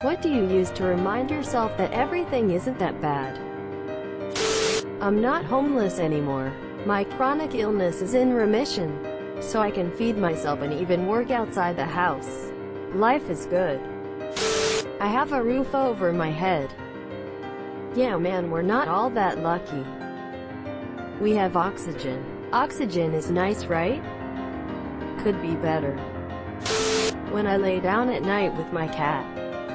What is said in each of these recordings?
What do you use to remind yourself that everything isn't that bad? I'm not homeless anymore. My chronic illness is in remission, so I can feed myself and even work outside the house. Life is good. I have a roof over my head. Yeah man, we're not all that lucky. We have oxygen. Oxygen is nice, right? Could be better. When I lay down at night with my cat,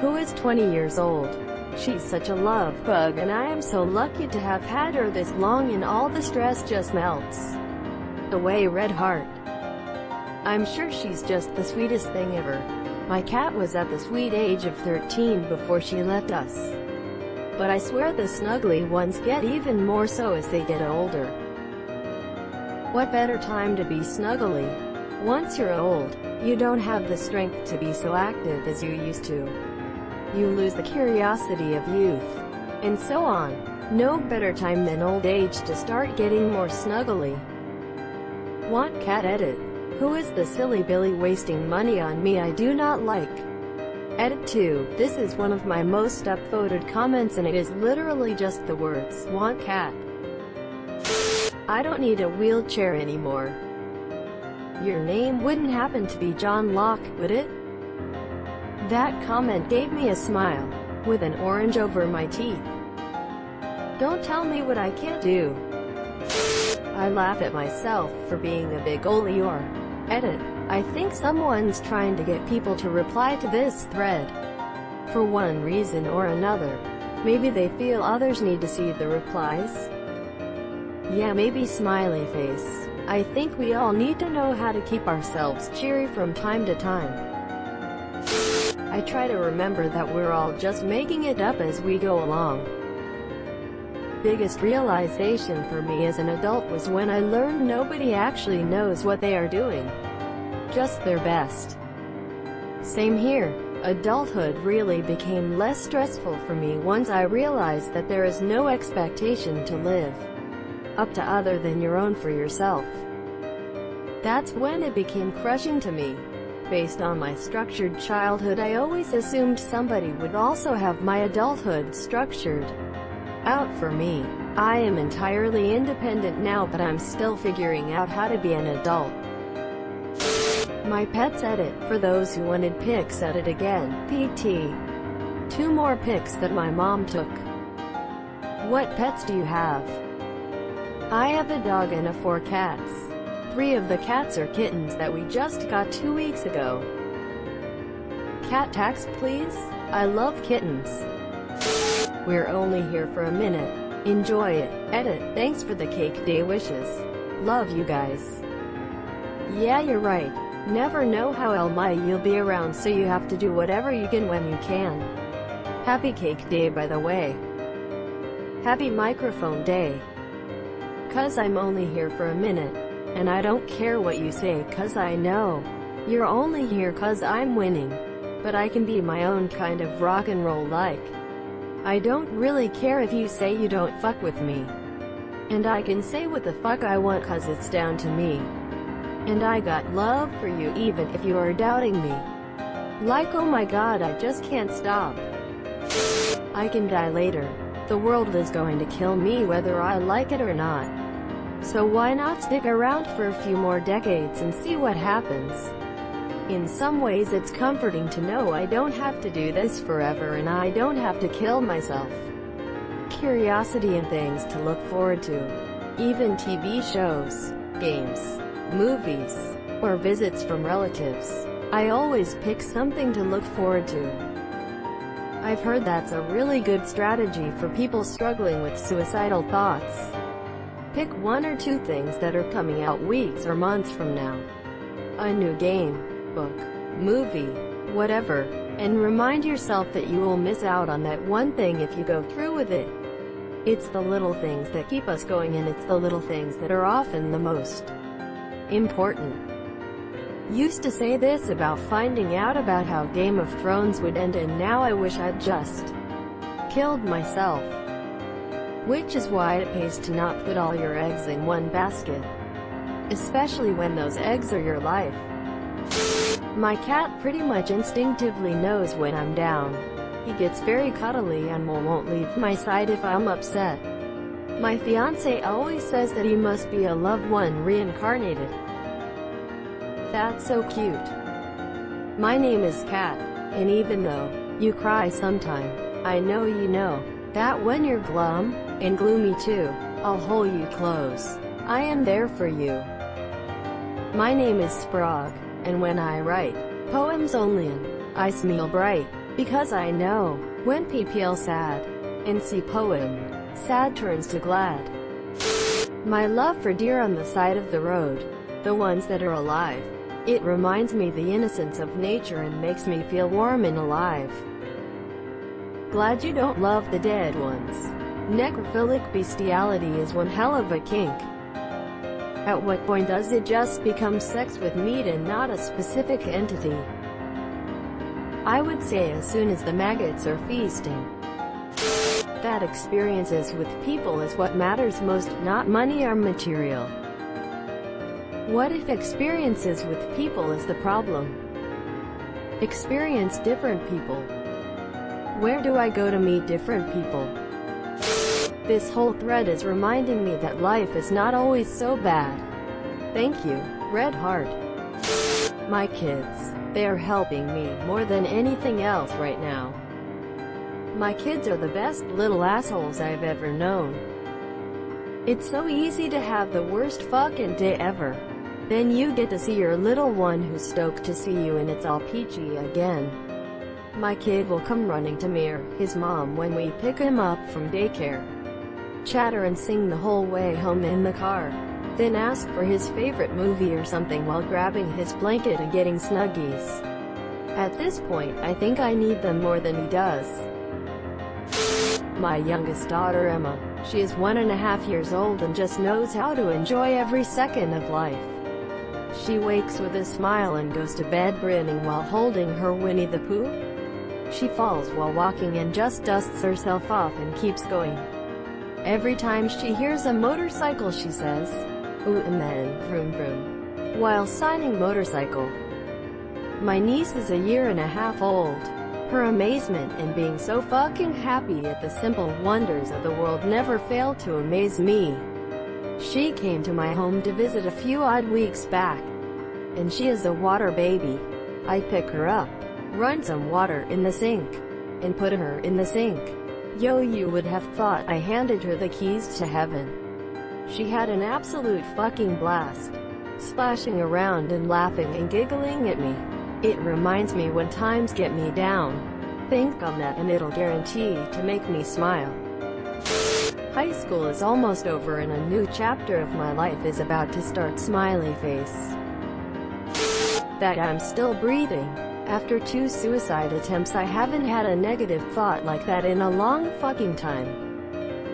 who is 20 years old. She's such a love bug and I am so lucky to have had her this long, and all the stress just melts away. Red heart. I'm sure she's just the sweetest thing ever. My cat was at the sweet age of 13 before she left us. But I swear the snuggly ones get even more so as they get older. What better time to be snuggly? Once you're old, you don't have the strength to be so active as you used to. You lose the curiosity of youth, and so on. No better time than old age to start getting more snuggly. Want cat edit? Who is the silly Billy wasting money on me? I do not like. Edit 2. This is one of my most upvoted comments and it is literally just the words, want cat. I don't need a wheelchair anymore. Your name wouldn't happen to be John Locke, would it? That comment gave me a smile, with an orange over my teeth. Don't tell me what I can't do. I laugh at myself for being a big ol' Eeyore. Edit. I think someone's trying to get people to reply to this thread. For one reason or another. Maybe they feel others need to see the replies. Yeah, maybe smiley face. I think we all need to know how to keep ourselves cheery from time to time. I try to remember that we're all just making it up as we go along. Biggest realization for me as an adult was when I learned nobody actually knows what they are doing. Just their best. Same here. Adulthood really became less stressful for me once I realized that there is no expectation to live up to other than your own for yourself. That's when it became crushing to me. Based on my structured childhood, I always assumed somebody would also have my adulthood structured out for me. I am entirely independent now, but I'm still figuring out how to be an adult. My pets edit. For those who wanted pics, edit again. PT. 2 more pics that my mom took. What pets do you have? I have a dog and 4 cats. 3 of the cats are kittens that we just got 2 weeks ago. Cat tax please? I love kittens. We're only here for a minute. Enjoy it. Edit. Thanks for the cake day wishes. Love you guys. Yeah, you're right. Never know how you'll be around, so you have to do whatever you can when you can. Happy cake day, by the way. Happy microphone day. 'Cause I'm only here for a minute. And I don't care what you say, 'cause I know you're only here 'cause I'm winning. But I can be my own kind of rock and roll like. I don't really care if you say you don't fuck with me. And I can say what the fuck I want 'cause it's down to me. And I got love for you even if you are doubting me. Like oh my god, I just can't stop. I can die later. The world is going to kill me whether I like it or not. So why not stick around for a few more decades and see what happens? In some ways it's comforting to know I don't have to do this forever and I don't have to kill myself. Curiosity and things to look forward to. Even TV shows, games, movies, or visits from relatives. I always pick something to look forward to. I've heard that's a really good strategy for people struggling with suicidal thoughts. Pick 1 or 2 things that are coming out weeks or months from now. A new game, book, movie, whatever, and remind yourself that you will miss out on that one thing if you go through with it. It's the little things that keep us going, and it's the little things that are often the most important. Used to say this about finding out about how Game of Thrones would end, and now I wish I'd just killed myself. Which is why it pays to not put all your eggs in one basket. Especially when those eggs are your life. My cat pretty much instinctively knows when I'm down. He gets very cuddly and won't leave my side if I'm upset. My fiance always says that he must be a loved one reincarnated. That's so cute. My name is Kat, and even though you cry sometime, I know you know that when you're glum, and gloomy too, I'll hold you close. I am there for you. My name is Sprague, and when I write poems only, I smile bright, because I know when people sad, and see poem, sad turns to glad. My love for deer on the side of the road, the ones that are alive, it reminds me the innocence of nature and makes me feel warm and alive. Glad you don't love the dead ones. Necrophilic bestiality is one hell of a kink. At what point does it just become sex with meat and not a specific entity? I would say as soon as the maggots are feasting. That experiences with people is what matters most, not money or material. What if experiences with people is the problem? Experience different people. Where do I go to meet different people? This whole thread is reminding me that life is not always so bad. Thank you, Red Heart. My kids, they are helping me more than anything else right now. My kids are the best little assholes I've ever known. It's so easy to have the worst fucking day ever. Then you get to see your little one who's stoked to see you and it's all peachy again. My kid will come running to me or his mom when we pick him up from daycare. Chatter and sing the whole way home in the car. Then ask for his favorite movie or something while grabbing his blanket and getting snuggies. At this point, I think I need them more than he does. My youngest daughter Emma, she is 1.5 years old and just knows how to enjoy every second of life. She wakes with a smile and goes to bed grinning while holding her Winnie the Pooh. She falls while walking and just dusts herself off and keeps going. Every time she hears a motorcycle she says, "Ooh," and then, "Vroom vroom," while signing motorcycle. My niece is 1.5 years old. Her amazement and being so fucking happy at the simple wonders of the world never failed to amaze me. She came to my home to visit a few odd weeks back. And she is a water baby. I pick her up, run some water in the sink, and put her in the sink. Yo, you would have thought I handed her the keys to heaven. She had an absolute fucking blast, splashing around and laughing and giggling at me. It reminds me when times get me down. Think on that and it'll guarantee to make me smile. High school is almost over and a new chapter of my life is about to start. Smiley face. That I'm still breathing. After 2 suicide attempts, I haven't had a negative thought like that in a long fucking time.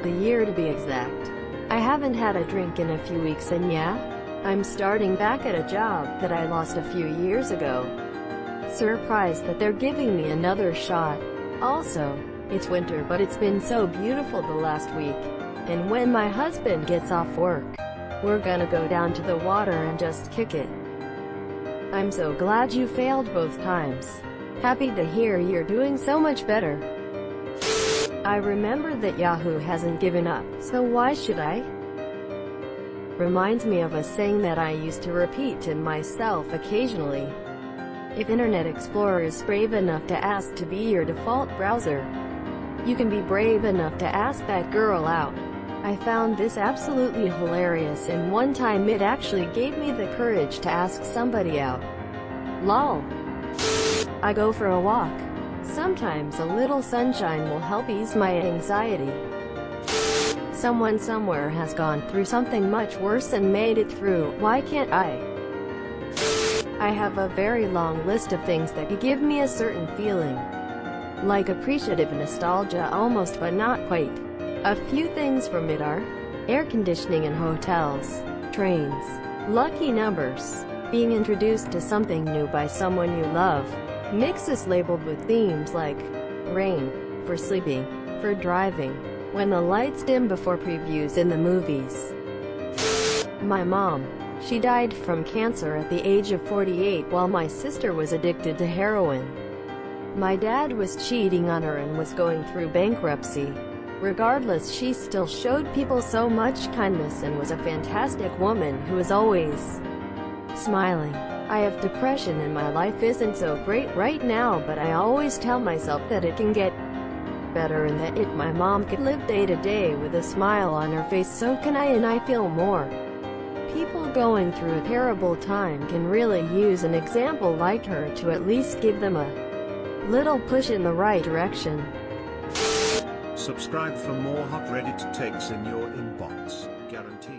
A year to be exact. I haven't had a drink in a few weeks and yeah, I'm starting back at a job that I lost a few years ago. Surprised that they're giving me another shot. Also, it's winter but it's been so beautiful the last week. And when my husband gets off work, we're gonna go down to the water and just kick it. I'm so glad you failed both times. Happy to hear you're doing so much better. I remember that Yahoo hasn't given up, so why should I? Reminds me of a saying that I used to repeat to myself occasionally. If Internet Explorer is brave enough to ask to be your default browser, you can be brave enough to ask that girl out. I found this absolutely hilarious and one time it actually gave me the courage to ask somebody out. Lol. I go for a walk. Sometimes a little sunshine will help ease my anxiety. Someone somewhere has gone through something much worse and made it through. Why can't I? I have a very long list of things that could give me a certain feeling. Like appreciative nostalgia almost but not quite. A few things from it are air conditioning in hotels, trains, lucky numbers, being introduced to something new by someone you love, mixes labeled with themes like rain, for sleeping, for driving, when the lights dim before previews in the movies. My mom. She died from cancer at the age of 48 while my sister was addicted to heroin. My dad was cheating on her and was going through bankruptcy. Regardless, she still showed people so much kindness and was a fantastic woman who was always smiling. I have depression and my life isn't so great right now, but I always tell myself that it can get better and that if my mom could live day to day with a smile on her face, so can I, and I feel more people going through a terrible time can really use an example like her to at least give them a little push in the right direction. Subscribe for more hot Reddit takes in your inbox, guaranteed.